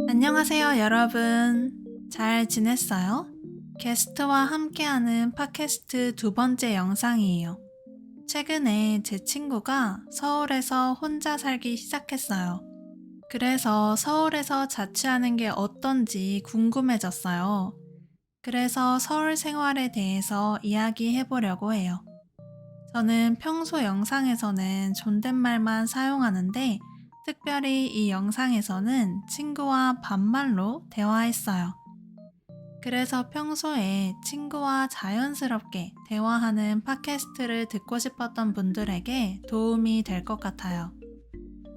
안녕하세요, 여러분. 잘 지냈어요? 게스트와 함께하는 팟캐스트 두 번째 영상이에요. 최근에 제 친구가 서울에서 혼자 살기 시작했어요. 그래서 서울에서 자취하는 게 어떤지 궁금해졌어요. 그래서 서울 생활에 대해서 이야기해 보려고 해요. 저는 평소 영상에서는 존댓말만 사용하는데 특별히 이 영상에서는 친구와 반말로 대화했어요. 그래서 평소에 친구와 자연스럽게 대화하는 팟캐스트를 듣고 싶었던 분들에게 도움이 될 것 같아요.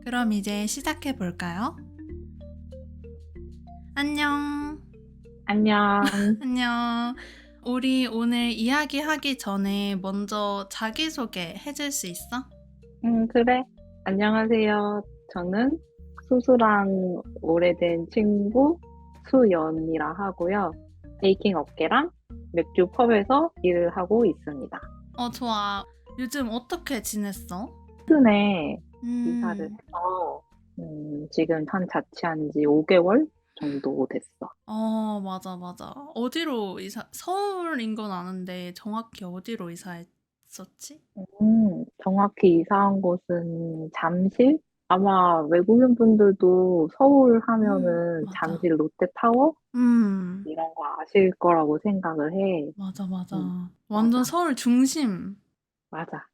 그럼 이제 시작해 볼까요? 안녕. 안녕. 안녕. 우리 오늘 이야기하기 전에 먼저 자기소개 해줄 수 있어? 그래. 안녕하세요. 저는 수수랑 오래된 친구 수연이라 하고요. 베이킹 업계랑 맥주 펍에서 일을 하고 있습니다. 좋아. 요즘 어떻게 지냈어? 최근에 이사를 음, 해서 지금 자취한 지 5개월 정도 됐어. 맞아, 맞아. 어디로 서울인 건 아는데 정확히 어디로 이사했었지? 정확히 이사한 곳은 잠실? 아마 외국인 분들도 서울 하면은 맞아. 잠실 롯데타워? 음, 이런 거 아실 거라고 생각을 해. 맞아, 음, 맞아. 완전 맞아, 서울 중심이지. 맞아.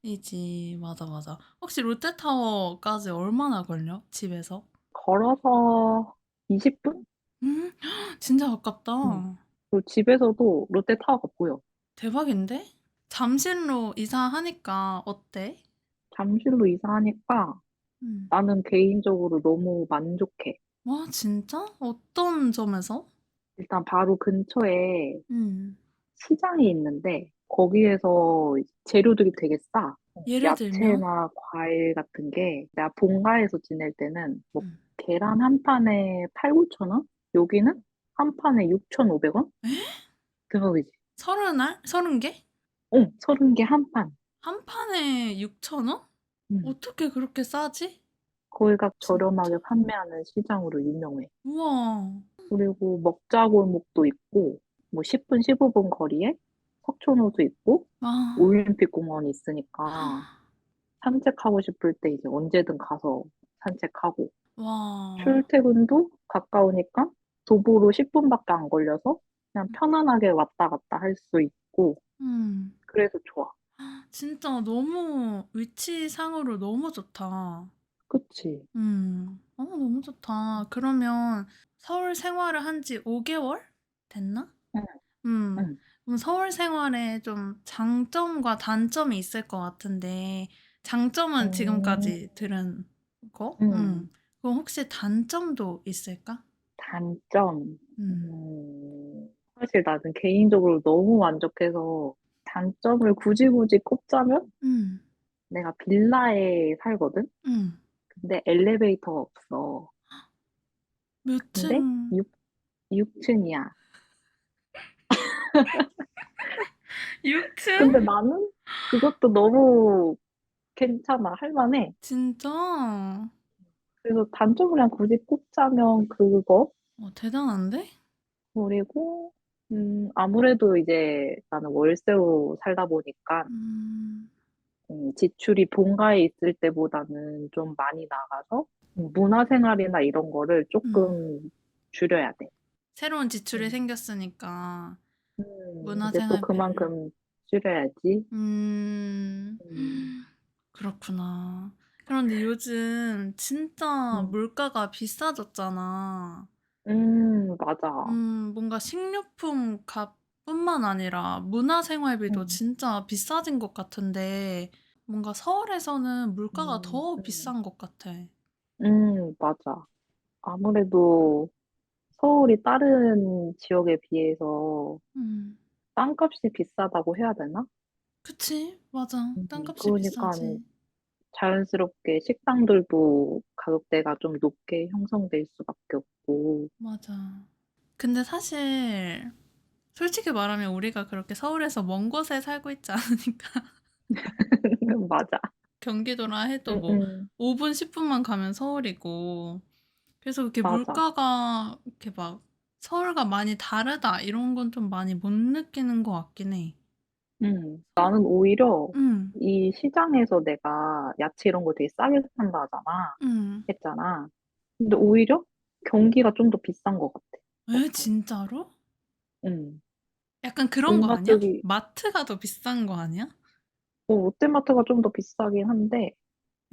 맞아, 맞아. 혹시 롯데타워까지 얼마나 걸려? 집에서? 걸어서 20분? 진짜 음. 가깝다. 그리고 집에서도 롯데타워가 보여. 대박인데? 잠실로 이사하니까 어때? 잠실로 이사하니까 음. 나는 개인적으로 너무 만족해. 와, 진짜? 어떤 점에서? 일단 바로 근처에 음. 시장이 있는데 거기에서 재료들이 되게 싸. 예를 들면? 야채나 과일 같은 게 내가 본가에서 지낼 때는 뭐 음. 계란 한 판에 8, 9천 원? 여기는 한 판에 6,500원? 대박이지. 서른 개? 30개 한 판. 한 판에 6,000원? 음. 어떻게 그렇게 싸지? 거기가 진짜? 저렴하게 판매하는 시장으로 유명해. 우와. 그리고 먹자골목도 있고, 뭐 10분, 15분 거리에 석촌호수 있고, 아. 올림픽 공원이 있으니까 산책하고 싶을 때 이제 언제든 가서 산책하고, 와. 출퇴근도 가까우니까 도보로 10분밖에 안 걸려서 그냥 편안하게 왔다 갔다 할 수 있고, 음. 그래서 좋아. 진짜 너무 위치상으로 너무 좋다. 그치? 너무 좋다. 그러면 서울 생활을 한 지 5개월 됐나? 응, 음. 응, 그럼 서울 생활에 좀 장점과 단점이 있을 것 같은데 장점은 음, 지금까지 들은 거? 응. 그럼 혹시 단점도 있을까? 단점. 음. 사실 나는 개인적으로 너무 만족해서 단점을 굳이 꼽자면 음. 내가 빌라에 살거든? 음. 근데 엘리베이터가 없어. 몇 근데 층? 6층이야. 6층? 근데 나는 그것도 너무 괜찮아. 할만해. 진짜? 그래서 단점을 그냥 굳이 꼽자면 그거. 대단한데? 그리고, 아무래도 이제 나는 월세로 살다 보니까 음. 지출이 본가에 있을 때보다는 좀 많이 나가서 문화생활이나 이런 거를 음. 조금 줄여야 돼. 새로운 지출이 음, 생겼으니까 이제 또 문화생활비를. 그만큼 줄여야지. 음. 음, 그렇구나. 그런데 요즘 진짜 음, 물가가 비싸졌잖아. 맞아. 뭔가 식료품 값뿐만 아니라 문화생활비도 음, 진짜 비싸진 것 같은데 뭔가 서울에서는 물가가 음, 더 음, 비싼 것 같아. 맞아. 아무래도 서울이 다른 지역에 비해서 음. 땅값이 비싸다고 해야 되나? 그치? 맞아. 땅값이 그러니까 비싸지. 자연스럽게 식당들도 가격대가 좀 높게 형성될 수밖에 없고. 맞아. 근데 사실 솔직히 말하면 우리가 그렇게 서울에서 먼 곳에 살고 있지 않으니까 맞아. 경기도라 해도 응, 뭐 응, 5분, 10분만 가면 서울이고 그래서 그렇게 맞아. 물가가 이렇게 막 '서울과 많이 다르다.' 이런 건 좀 많이 못 느끼는 것 같긴 해. 나는 오히려 음. 이 시장에서 내가 야채 이런 거 되게 싸게 산다 하잖아. 음. 했잖아. 근데 오히려 경기가 좀 더 비싼 것 같아. 에 버터는. 진짜로? 음. 약간 그런 거 아니야? 농가들이 마트가 더 비싼 거 아니야? 롯데마트가 좀 더 비싸긴 한데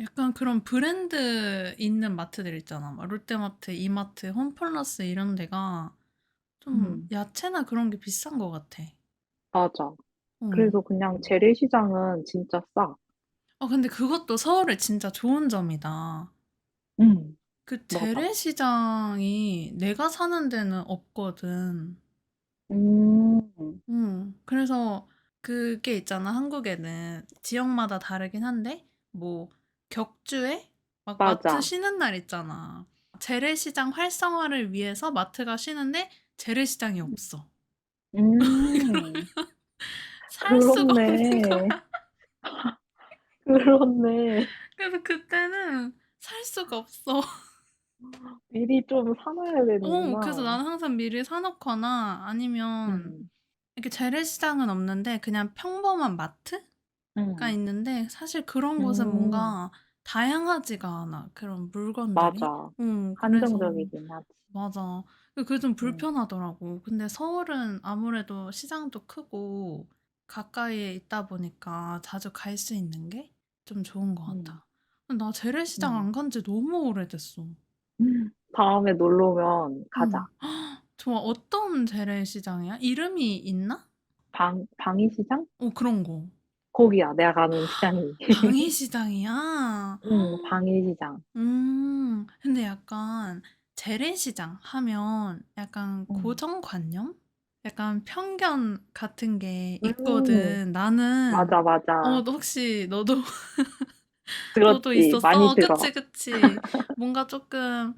약간 그런 브랜드 있는 마트들 있잖아. 막 롯데마트, 이마트, 홈플러스 이런 데가 좀 음 야채나 그런 게 비싼 것 같아. 맞아. 어. 그래서 그냥 재래시장은 진짜 싸. 근데 그것도 서울의 진짜 좋은 점이다. 음 그 맞아. 재래시장이 내가 사는 데는 없거든. 음 그래서 그게 있잖아. 한국에는 지역마다 다르긴 한데 뭐 격주에 막 마트 맞아. 쉬는 날 있잖아. 재래시장 활성화를 위해서 마트가 쉬는데 재래시장이 없어. 음 살 수가 없는 그렇네. 거야. 그렇네. 그래서 그때는 살 수가 없어. 미리 좀 사 놔야 그래서 되는구나. 나는 항상 미리 사 놓거나 아니면 음. 이렇게 재래시장은 없는데 그냥 평범한 마트가 음. 있는데 사실 그런 곳은 음. 뭔가 다양하지가 않아, 그런 물건들이. 맞아. 그래서 한정적이긴 하지. 맞아. 그게 좀 음. 불편하더라고. 근데 서울은 아무래도 시장도 크고 가까이에 있다 보니까 자주 갈 수 있는 게 좀 좋은 것 음. 같아. 나 재래시장 음. 안 간지 너무 오래됐어. 다음에 놀러 오면 가자. 응. 좋아. 어떤 재래시장이야? 이름이 있나? 방위시장? 그런 거. 거기야, 내가 가는 시장이. 방위시장이야? 방위시장. 근데 약간 재래시장 하면 약간 음. 고정관념? 약간 편견 같은 게 음. 있거든. 나는 맞아, 맞아. 너 혹시 너도 너도 들었지. 많이 있었어? 들어. 그치, 그치. 뭔가 조금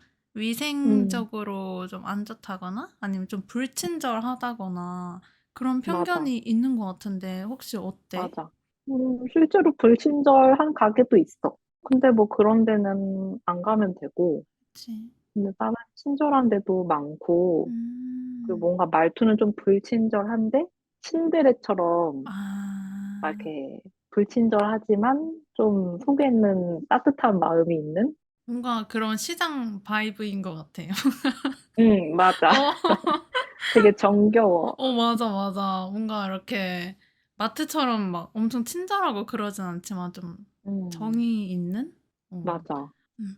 음. 위생적으로 좀 안 좋다거나 아니면 좀 불친절하다거나 그런 맞아, 편견이 있는 것 같은데 혹시 어때? 맞아. 실제로 불친절한 가게도 있어. 근데 뭐 그런 데는 안 가면 되고, 그치. 근데 다른 친절한 데도 많고, 그 음. 뭔가 말투는 좀 불친절한데, 친데레처럼 막 아. 이렇게 불친절하지만 좀 속에는 따뜻한 마음이 있는? 뭔가 그런 시장 바이브인 것 같아요. 응, 맞아. 어. 되게 정겨워. 맞아, 맞아. 뭔가 이렇게 마트처럼 막 엄청 친절하고 그러진 않지만 좀 음, 정이 있는? 어. 맞아. 음.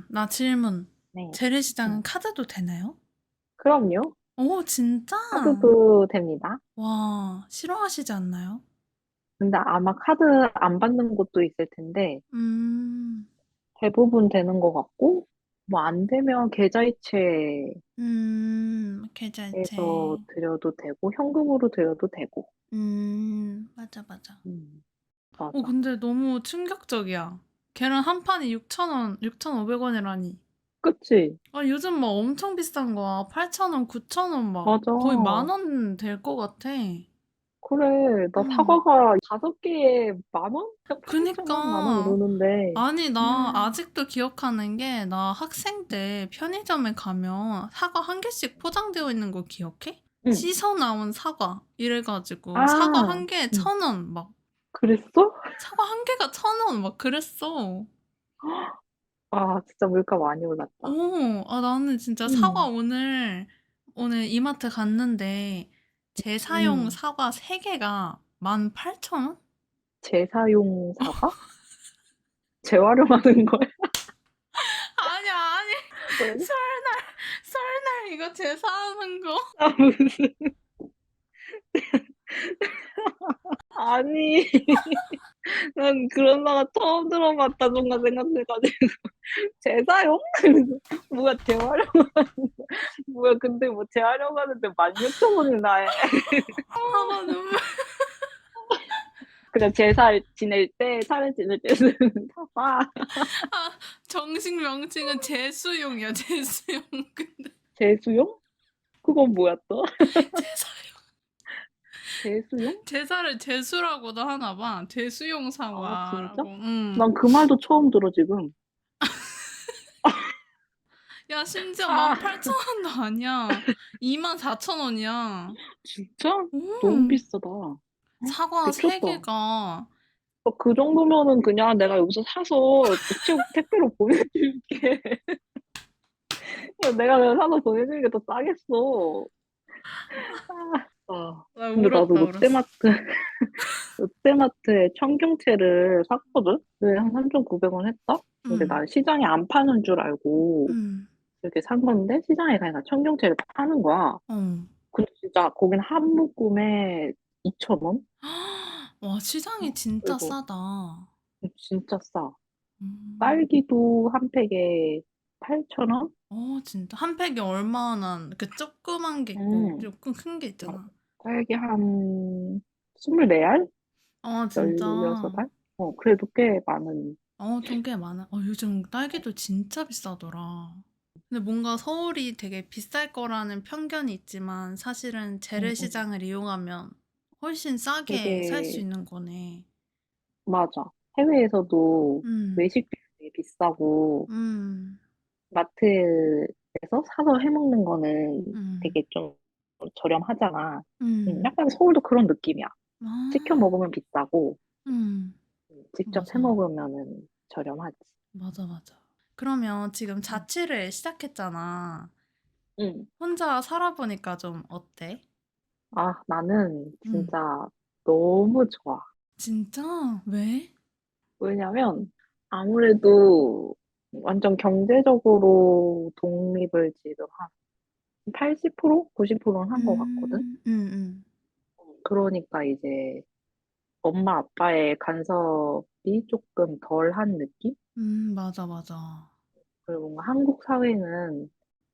나 질문. 네. 재래시장은 음. 카드도 되나요? 그럼요. 진짜? 카드도 됩니다. 와, 싫어하시지 않나요? 근데 아마 카드 안 받는 곳도 있을 텐데, 음. 대부분 되는 것 같고, 뭐 안 되면 계좌이체해서 계좌이체. 드려도 되고, 현금으로 드려도 되고. 맞아, 맞아. 맞아. 근데 너무 충격적이야. 계란 한 판이 6,000원, 6,500원이라니. 그치? 요즘 막 엄청 비싼 거야. 8,000원, 9,000원 막 맞아. 거의 만 원 될 것 같아. 그래, 나 음. 사과가 5개에 10,000원? 8,000원? 10,000원 그니까. 이러는데. 아니, 나 아직도 기억하는 게 나 학생 때 편의점에 가면 사과 한 개씩 포장되어 있는 거 기억해? 응. 씻어 나온 사과 이래 가지고 사과 아, 한 개에 응. 1,000원 막 그랬어? 사과 한 개가 1,000원 막 그랬어. 아, 진짜 물가 많이 올랐다. 나는 진짜 사과 음, 오늘 이마트 갔는데 재사용 음. 사과 3 개가 18,000원? 재사용 사과? 재활용하는 거야? 아니야, 아니. 왜? 설날 설날 이거 제사하는 거. 아, 무슨. 아니, 난 그런 나라 처음 들어봤다, 뭔가 생각해가지고. 재사용? 뭐야, 재활용하는 거야? 뭐야, 근데 뭐 재활용하는데 16,000원이나 해. 나 눈물. 그냥 제사 지낼 때, 차례 지낼 때 쓰는 사과. 정식 명칭은 제수용이야, 제수용. 근데 재수용? 그건 뭐야 또? 제사용. 재수용? 제사를 제수라고도 하나 봐. 제수용 아, 진짜? 사과라고. 난 그 말도 처음 들어, 지금. 야, 심지어 아 18,000원도 아니야. 24,000원이야. 진짜? 너무 음. 비싸다. 사과 3 미쳤다. 개가. 그 정도면은 그냥 내가 여기서 사서 우체국 택배로 보내줄게. 내가 그냥 사서 보내주는 게 더 싸겠어. 나 근데 나도 울었다, 울었어. 롯데마트에 청경채를 샀거든? 근데 한 3,900원 했다? 근데 응. 난 시장에 안 파는 줄 알고 응. 이렇게 산 건데 시장에 가니까 청경채를 파는 거야. 어. 근데 진짜 거긴 한 묶음에 2,000원? 와, 시장이 진짜 그래서 싸다. 진짜 싸. 음. 딸기도 한 팩에 8,000원? 진짜 한 팩이 얼마나 그 조그만 게 있고 음, 조금 큰 게 맞아. 있잖아. 딸기 한 24알? 진짜. 16알? 그래도 꽤 많은. 돈 꽤 많아. 요즘 딸기도 진짜 비싸더라. 근데 뭔가 서울이 되게 비쌀 거라는 편견이 있지만 사실은 응, 응. 재래시장을 이용하면 훨씬 싸게 살 수 되게, 있는 거네. 맞아. 해외에서도 음. 외식비 되게 비싸고, 음. 마트에서 사서 해먹는 거는 음. 되게 좀 저렴하잖아. 음. 약간 서울도 그런 느낌이야. 시켜 아. 먹으면 비싸고, 음. 직접 해 맞아. 먹으면은 저렴하지. 맞아, 맞아. 그러면 지금 응. 자취를 시작했잖아. 응. 혼자 살아보니까 좀 어때? 나는 음. 진짜 너무 좋아. 진짜? 왜? 왜냐면 아무래도 완전 경제적으로 독립을 지금 한 80%? 90%는 한 것 같거든? 음. 그러니까 이제 엄마 아빠의 간섭이 조금 덜한 느낌? 맞아, 맞아. 그리고 뭔가 한국 사회는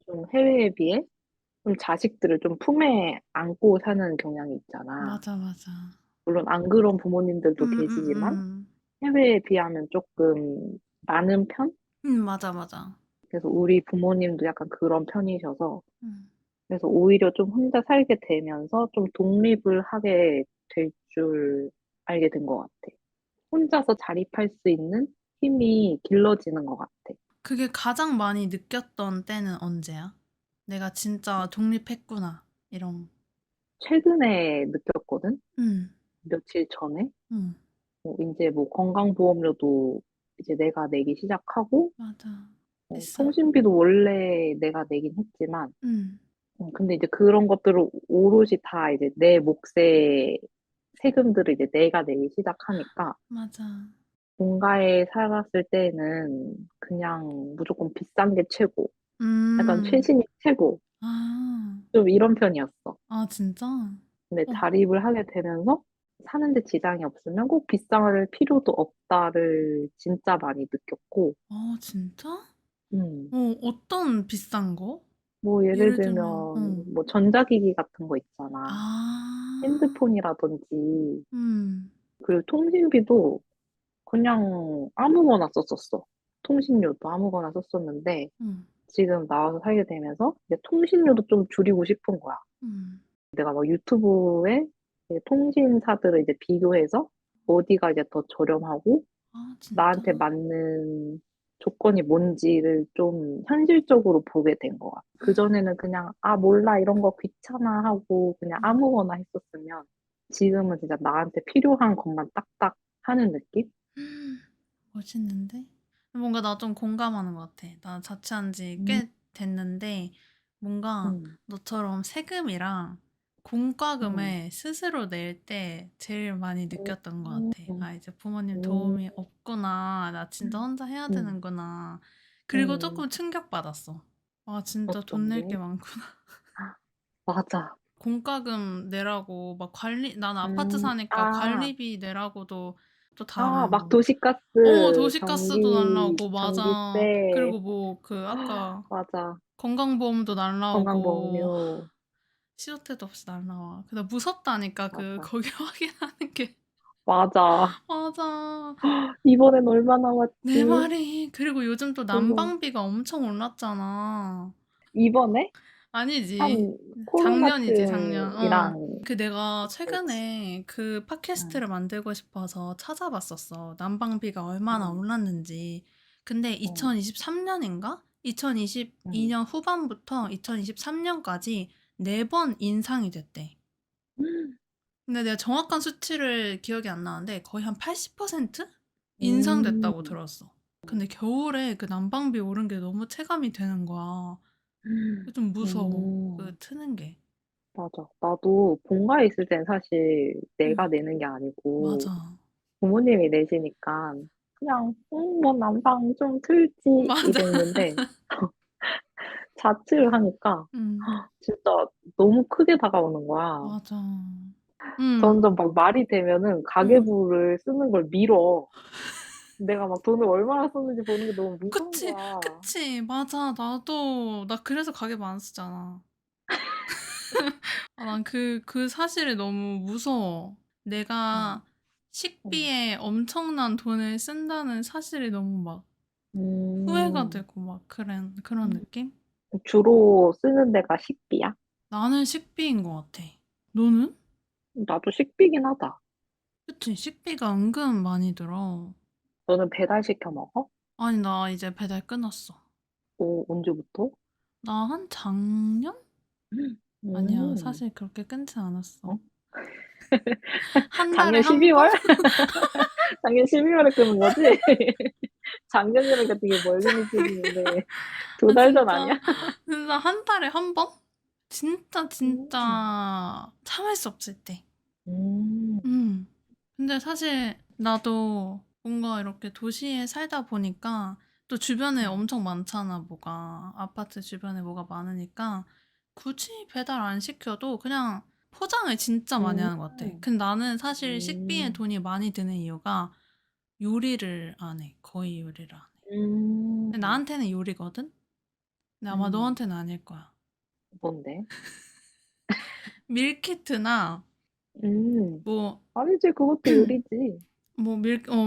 좀 해외에 비해 좀 자식들을 좀 품에 안고 사는 경향이 있잖아. 맞아, 맞아. 물론 안 그런 부모님들도 음, 음, 계시지만 음. 해외에 비하면 조금 많은 편? 맞아, 맞아. 그래서 우리 부모님도 약간 그런 편이셔서 음. 그래서 오히려 좀 혼자 살게 되면서 좀 독립을 하게 될 줄 알게 된 것 같아. 혼자서 자립할 수 있는 힘이 길러지는 것 같아. 그게 가장 많이 느꼈던 때는 언제야? 내가 진짜 독립했구나. 이런. 최근에 느꼈거든? 음. 며칠 전에? 음. 이제 뭐 건강보험료도 이제 내가 내기 시작하고, 맞아. 비싸. 통신비도 원래 내가 내긴 했지만, 음. 근데 이제 그런 것들을 오롯이 다 이제 내 몫의 세금들을 이제 내가 내기 시작하니까, 맞아. 본가에 살았을 때는 그냥 무조건 비싼 게 최고. 약간 음. 최신이 최고. 아. 좀 이런 편이었어. 진짜? 근데 어. 자립을 하게 되면서 사는데 지장이 없으면 꼭 비쌀 필요도 없다를 진짜 많이 느꼈고, 진짜? 음, 어떤 비싼 거? 뭐 예를 예를 들면 들면 뭐 전자기기 같은 거 있잖아. 아. 핸드폰이라든지, 음. 그리고 통신비도 그냥 아무거나 썼었어. 통신료도 아무거나 썼었는데, 음. 지금 나와서 살게 되면서 이제 통신료도 좀 줄이고 싶은 거야. 음. 내가 막 유튜브에 이제 통신사들을 이제 비교해서 어디가 이제 더 저렴하고 진짜? 나한테 맞는 조건이 뭔지를 좀 현실적으로 보게 된 것 같아. 그전에는 그냥, 몰라, 이런 거 귀찮아 하고 그냥 음. 아무거나 했었으면 지금은 진짜 나한테 필요한 것만 딱딱 하는 느낌? 멋있는데? 뭔가 나 좀 공감하는 것 같아. 나 자취한 지 음, 꽤 됐는데, 뭔가 음, 너처럼 세금이랑 음, 공과금을 스스로 낼 때 제일 많이 음, 느꼈던 것 같아. 음, 이제 부모님 음, 도움이 없구나. 나 진짜 혼자 해야 음, 되는구나. 그리고 음. 조금 충격받았어. 진짜 돈 어떤 낼 게 게? 많구나. 맞아. 공과금 내라고, 막 나는 아파트 사니까 아, 관리비 내라고도 또 다 막 나오고. 도시가스, 도시가스도 날라오고, 맞아. 전기세, 그리고 뭐, 아까 맞아. 건강보험도 날라오고, 건강보험료, 시도 때도 없이 날라와. 근데 무섭다니까, 맞아. 거기 확인하는 게. 맞아. 맞아. 이번엔 얼마 내 남았지? 말이. 그리고 요즘 또 그거, 난방비가 엄청 올랐잖아. 이번에? 아니지. 한 코로나 작년이지, 작년. 쯤이랑, 내가 그렇지. 최근에 그 응, 팟캐스트를 만들고 싶어서 찾아봤었어. 난방비가 얼마나 응, 올랐는지. 근데 응, 2023년인가? 음. 2022년 후반부터 2023년까지 4번 인상이 됐대. 근데 내가 정확한 수치를 기억이 안 나는데 거의 한 80% 음. 인상됐다고 들었어. 근데 겨울에 그 난방비 오른 게 너무 체감이 되는 거야. 좀 무서워. 그 음. 트는 게. 맞아. 나도 본가에 있을 땐 사실 내가 응, 내는 게 아니고 맞아. 부모님이 내시니까 그냥 뭐 난방 좀 틀지 맞아. 이랬는데 자취를 하니까 응, 진짜 너무 크게 다가오는 거야. 맞아. 응, 점점 막 말이 되면은 응. 가계부를 쓰는 걸 미뤄. 내가 막 돈을 얼마나 썼는지 보는 게 너무 무서운 그치, 거야. 그치. 맞아. 나도, 나 그래서 가계부 안 쓰잖아. 아, 난 그 사실이 너무 무서워. 응, 내가 응. 식비에 엄청난 돈을 쓴다는 사실이 너무 막 후회가 음, 되고 막 그런 느낌? 주로 쓰는 데가 식비야? 나는 식비인 것 같아. 너는? 나도 식비긴 하다. 그치, 식비가 은근 많이 들어. 너는 배달 시켜 먹어? 아니, 나 이제 배달 끊었어. 언제부터? 나 한 작년? 아니야, 음, 사실 그렇게 끊지 않았어. 어? 한 달에 작년 한 번? 12월? 작년 12월에 끊은 거지? 작년이라니까 되게 멀리 느껴지는데 두 아, 달 전 아니야? 진짜 한 달에 한 번? 진짜, 음, 진짜 참을 수 없을 때. 음, 음. 근데 사실 나도 뭔가 이렇게 도시에 살다 보니까 또 주변에 음, 엄청 많잖아, 뭐가. 아파트 주변에 뭐가 많으니까 굳이 배달 안 시켜도 그냥 포장을 진짜 많이 음, 하는 것 같아. 근데 나는 사실 식비에 음, 돈이 많이 드는 이유가 요리를 안 해. 거의 요리를 안 해. 근데 음, 나한테는 요리거든? 근데 아마 음. 너한테는 아닐 거야. 뭔데? 밀키트나 음, 뭐 아니지, 그것도 요리지.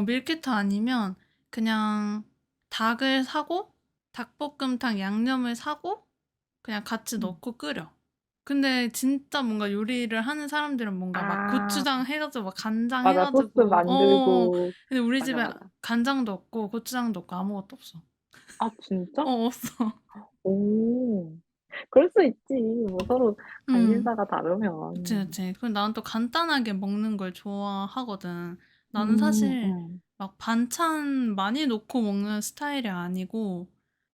밀키트 아니면 그냥 닭을 사고 닭볶음탕 양념을 사고 그냥 같이 음. 넣고 끓여. 근데 진짜 뭔가 요리를 하는 사람들은 뭔가 막 아, 고추장 해가지고 막 간장 맞아. 소스 해가지고 만들고. 근데 우리 맞아, 집에 맞아. 간장도 없고 고추장도 없고 아무것도 없어. 아, 진짜? 없어. 오. 그럴 수 있지. 뭐 서로 음. 관심사가 그치, 다르면. 그치. 그리고 나는 또 간단하게 먹는 걸 좋아하거든. 나는 음, 사실 음. 막 반찬 많이 넣고 먹는 스타일이 아니고,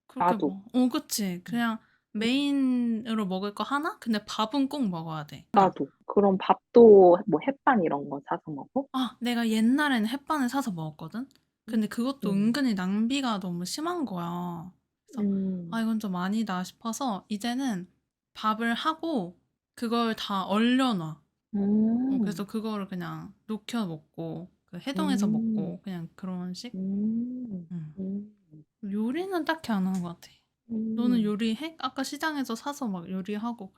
그렇게 나도. 뭐, 그치. 음, 그냥 음. 메인으로 먹을 거 하나? 근데 밥은 꼭 먹어야 돼. 그러니까, 나도. 그럼 밥도 뭐 햇반 이런 거 사서 먹어? 내가 옛날에는 햇반을 사서 먹었거든? 근데 그것도 음, 은근히 낭비가 너무 심한 거야. 그래서, 음, 이건 좀 아니다 싶어서, 이제는 밥을 하고, 그걸 다 얼려놔. 음, 그래서 그거를 그냥 녹여 먹고 그 해동해서 음, 먹고 그냥 그런 식? 음, 음. 음, 요리는 딱히 안 하는 것 같아. 너는 음. 요리해? 아까 시장에서 사서 막 요리하고.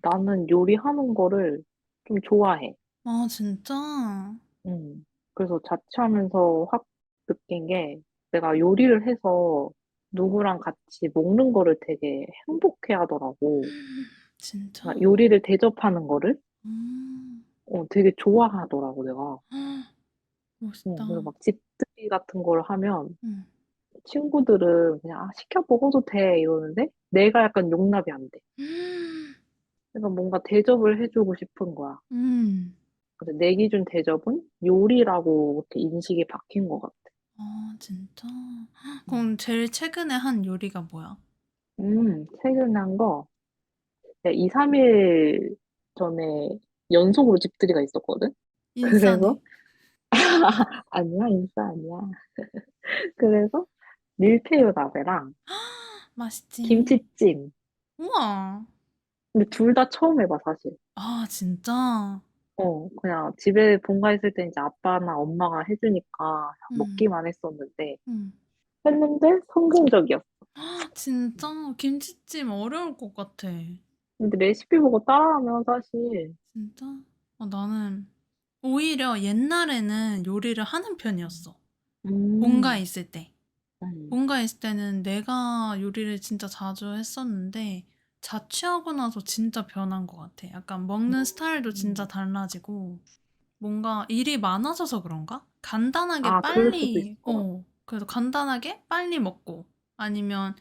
나는 요리하는 거를 좀 좋아해. 아, 진짜? 그래서 자취하면서 확 느낀 게 내가 요리를 해서 누구랑 같이 먹는 거를 되게 행복해 하더라고. 진짜? 그러니까 요리를 대접하는 거를 음. 되게 좋아하더라고, 내가. 멋있다. 그래서 막 집들이 같은 걸 하면 음. 친구들은 그냥 시켜 먹어도 돼 이러는데 내가 약간 용납이 안 돼. 음. 그래서 뭔가 대접을 해주고 싶은 거야. 음. 근데 내 기준 대접은 요리라고 이렇게 인식이 바뀐 것 같아. 아, 진짜? 음, 그럼 제일 최근에 한 요리가 뭐야? 최근에 한 거, 2, 3일 전에 연속으로 집들이가 있었거든? 인싸네. 그래서, 아니야, 인싸 아니야. 그래서 밀푀유 나베랑 맛있지. 김치찜. 우와. 근데 둘 다 처음 해봐, 사실. 아, 진짜? 그냥 집에 본가 있을 때 이제 아빠나 엄마가 해주니까 음. 먹기만 했었는데, 음. 했는데 성공적이었어. 진짜 김치찜 어려울 것 같아. 근데 레시피 보고 따라하면 사실, 진짜? 나는 오히려 옛날에는 요리를 하는 편이었어. 본가에 음, 있을 때. 음, 본가에 있을 때는 내가 요리를 진짜 자주 했었는데 자취하고 나서 진짜 변한 것 같아. 약간 먹는 스타일도 진짜 음. 달라지고 뭔가 일이 많아져서 그런가? 간단하게 아, 그럴 수도 있을 빨리, 것 같아. 그래서 간단하게 빨리 먹고 아니면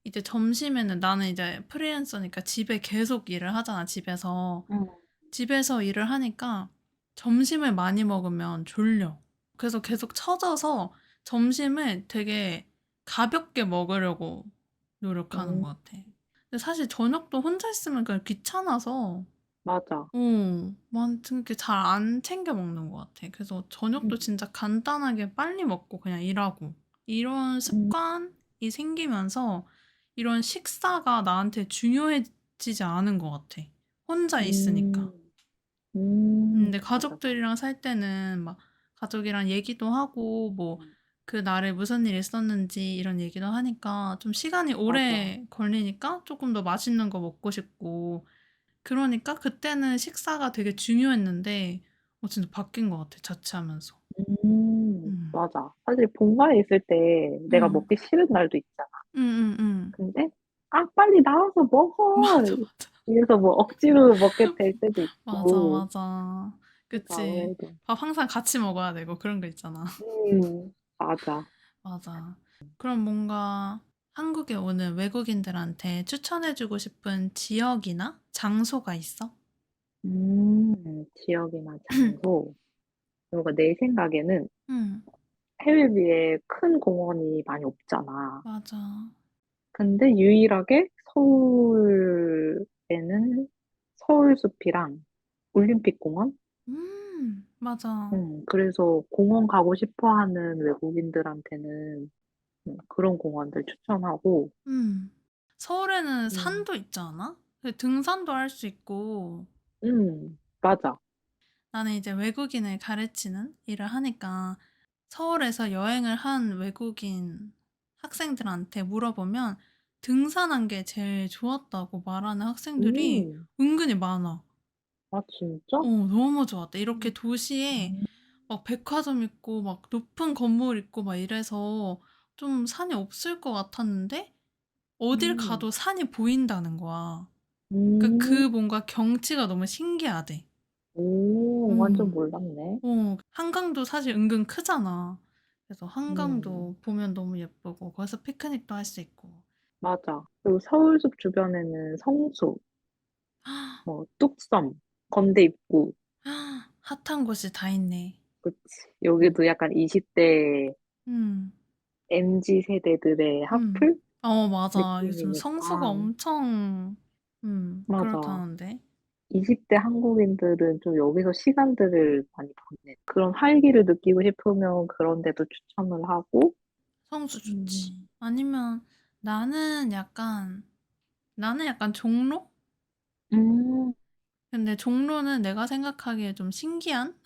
이제 점심에는 나는 이제 프리랜서니까 집에 계속 일을 하잖아, 집에서. 음. 집에서 일을 하니까 점심을 많이 먹으면 졸려. 그래서 계속 처져서 점심을 되게 가볍게 먹으려고 노력하는 음. 것 같아. 근데 사실 저녁도 혼자 있으면 그냥 귀찮아서 맞아. 완전 이렇게 잘 안 챙겨 먹는 것 같아. 그래서 저녁도 음. 진짜 간단하게 빨리 먹고 그냥 일하고 이런 음. 습관이 생기면서 이런 식사가 나한테 중요해지지 않은 것 같아. 혼자 있으니까. 음. 음. 근데 맞아, 맞아. 가족들이랑 살 때는 막 가족이랑 얘기도 하고 뭐 음. 그날에 무슨 일이 있었는지 이런 얘기도 하니까 좀 시간이 맞아. 오래 걸리니까 쪼끔 더 맛있는 거 먹고 싶고 그러니까 그때는 식사가 되게 중요했는데 진짜 바뀐 것 같아 자취하면서. 음. 맞아. 사실 본가에 있을 때 내가 음. 먹기 싫은 날도 있잖아. 음음음. 근데 "아 빨리 나와서 먹어." 맞아, 맞아. 이래서 뭐 억지로 먹게 될 때도 맞아, 있고. 맞아. 그래서 그치. 아무래도 밥 항상 같이 먹어야 되고 그런 거 있잖아. 맞아. 맞아. 그럼 뭔가 한국에 오는 외국인들한테 추천해 주고 싶은 지역이나 장소가 있어? 지역이나 장소. 그러니까 내 생각에는 응. 해외에 큰 공원이 많이 없잖아. 맞아. 근데 유일하게 서울에는 서울숲이랑 올림픽공원? 맞아. 그래서 공원 가고 싶어 하는 외국인들한테는 그런 공원들 추천하고, 음. 서울에는 음, 산도 있지 않아? 그 등산도 할 수 있고 맞아. 나는 이제 외국인을 가르치는 일을 하니까 서울에서 여행을 한 외국인 학생들한테 물어보면 등산한 게 제일 좋았다고 말하는 학생들이 음, 은근히 많아. 아, 진짜? 너무 좋았대. 이렇게 음, 도시에 음, 막 백화점 있고 막 높은 건물 있고 막 이래서 좀 산이 없을 것 같았는데 어딜 음, 가도 산이 보인다는 거야. 그러니까 음, 그 뭔가 경치가 너무 신기하대. 오, 완전 음. 몰랐네. 한강도 사실 은근 크잖아. 그래서 음, 한강도 보면 너무 예쁘고 거기서 피크닉도 할 수 있고. 맞아. 그리고 서울숲 주변에는 성수, 뭐, 뚝섬, 건대입구, 핫한 곳이 다 있네. 그치. 음. 여기도 약간 20대 음. MZ 세대들의 음. 핫플 맞아. 요즘 성수가 느낌이니까. 엄청 맞아. 그렇다는데. 20대 한국인들은 좀 여기서 시간들을 많이 보내. 그런 활기를 느끼고 싶으면 그런 데도 추천을 하고, 성수 음, 좋지. 아니면 나는 약간 종로? 음, 근데 종로는 내가 생각하기에 좀 신기한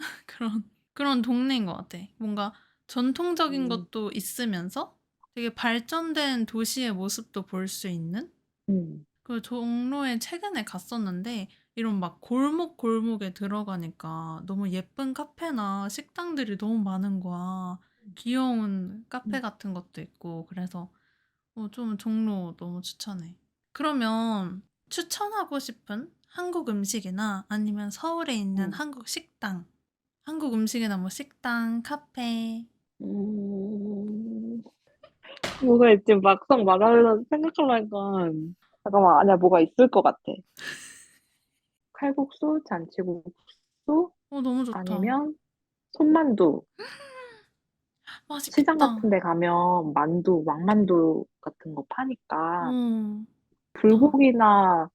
그런 동네인 것 같아. 뭔가 전통적인 음, 것도 있으면서 되게 발전된 도시의 모습도 볼 수 있는? 음, 그 종로에 최근에 갔었는데 이런 막 골목골목에 들어가니까 너무 예쁜 카페나 식당들이 너무 많은 거야. 귀여운 카페 같은 것도 있고 그래서 좀 종로 너무 추천해. 그러면 추천하고 싶은 한국 음식이나 아니면 서울에 있는 음, 한국 식당, 한국 음식이나 뭐 식당, 카페. 음. 뭐가 있지? 막상 말하려 생각하려니까 잠깐만, 아니야, 뭐가 있을 것 같아. 칼국수, 잔치국수, 너무 좋다. 아니면 손만두. 시장 맛있겠다. 같은 데 가면 만두, 왕만두 같은 거 파니까 맞다. 불고기나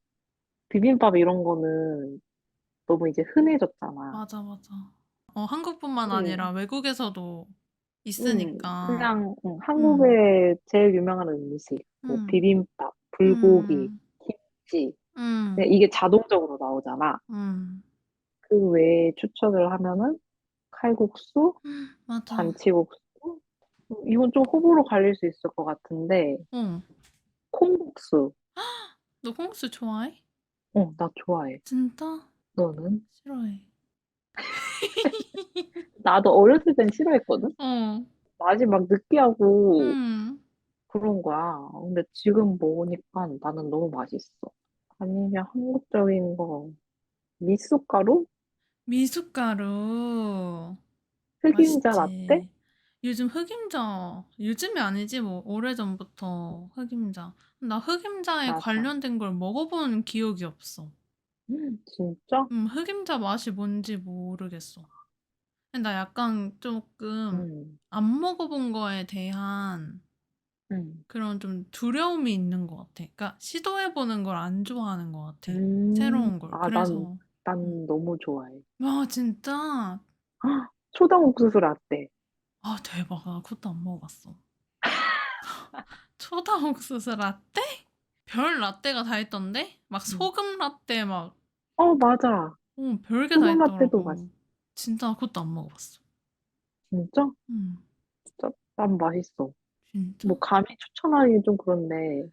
비빔밥 이런 거는 너무 이제 흔해졌잖아. 맞아, 맞아. 한국뿐만 네. 아니라 외국에서도 있으니까. 그냥 음, 한국의 제일 유명한 음식, 뭐 음, 비빔밥, 불고기, 음, 김치, 그냥 음, 이게 자동적으로 나오잖아. 음. 그 외에 추천을 하면은 칼국수, 맞아. 잔치국수, 이건 좀 호불호 갈릴 수 있을 것 같은데 어. 콩국수, 너 콩국수 좋아해? 나 좋아해. 진짜? 너는? 싫어해. 나도 어렸을 땐 싫어했거든? 어. 맛이 막 느끼하고 음. 그런 거야. 근데 지금 먹으니까 나는 너무 맛있어. 아니, 그냥 한국적인 거. 미숫가루? 미숫가루. 흑임자 라떼? 맛있지. 요즘 흑임자 요즘이 아니지 뭐 오래전부터 흑임자. 나 흑임자에 맞아. 관련된 걸 먹어본 기억이 없어. 진짜? 흑임자 맛이 뭔지 모르겠어. 나 약간 조금 음. 안 먹어본 거에 대한 음. 그런 좀 두려움이 있는 것 같아. 그러니까 시도해 보는 걸 안 좋아하는 것 같아, 음. 새로운 걸. 아 난 그래서 음. 난 너무 좋아해. 와 진짜? 초당 옥수수 라떼. 아 대박. 나 그것도 안 먹어봤어. 초당 옥수수 라떼? 별 라떼가 다 있던데? 막 음. 소금 라떼 막 맞아. 별게 다 소금 라떼도 맛있어. 있더라고. 진짜 그것도 안 먹어봤어. 진짜? 음. 진짜? 난 맛있어. 진짜? 뭐 감히 추천하기 좀 그런데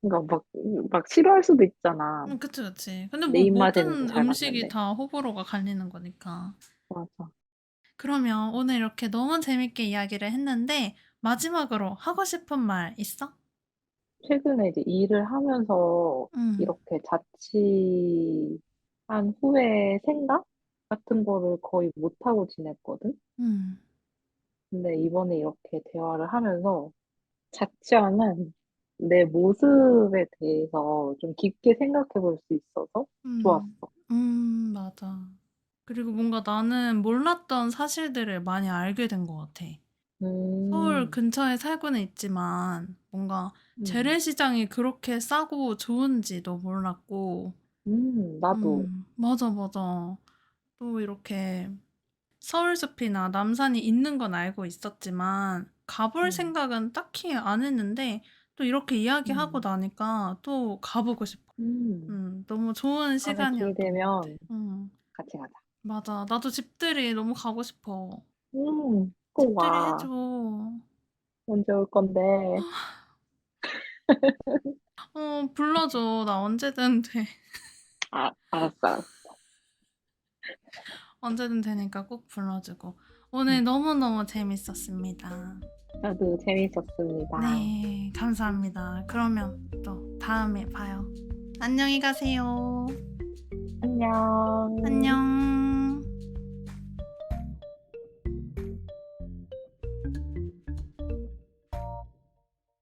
그러니까 막 싫어할 수도 있잖아. 그치, 그치. 근데 내 뭐 입맛에는 모든 잘 음식이 맞는데. 다 호불호가 갈리는 거니까. 맞아. 그러면 오늘 이렇게 너무 재밌게 이야기를 했는데 마지막으로 하고 싶은 말 있어? 최근에 이제 일을 하면서 응, 이렇게 자취한 후에 생각 같은 거를 거의 못하고 지냈거든? 응, 근데 이번에 이렇게 대화를 하면서 자취하는 내 모습에 대해서 좀 깊게 생각해 볼 수 있어서 좋았어. 응, 맞아. 그리고 뭔가 나는 몰랐던 사실들을 많이 알게 된 것 같아. 서울 음, 근처에 살고는 있지만 뭔가 음, 재래시장이 그렇게 싸고 좋은지도 몰랐고, 나도. 맞아, 맞아. 또 이렇게 서울숲이나 남산이 있는 건 알고 있었지만 가볼 음, 생각은 딱히 안 했는데 또 이렇게 이야기하고 음, 나니까 또 가보고 싶어. 음. 너무 좋은 다음에 기회 시간이었던 것 같아. 되면 같이 가자. 맞아. 나도 집들이 너무 가고 싶어. 꼭 집들이 와. 해줘. 언제 올 건데? 불러줘. 나 언제든 돼. 알았어, 알았어. 언제든 되니까 꼭 불러주고. 음, 오늘 너무너무 재밌었습니다. 나도 재밌었습니다. 네, 감사합니다. 그러면 또 다음에 봐요. 안녕히 가세요. 안녕. 안녕.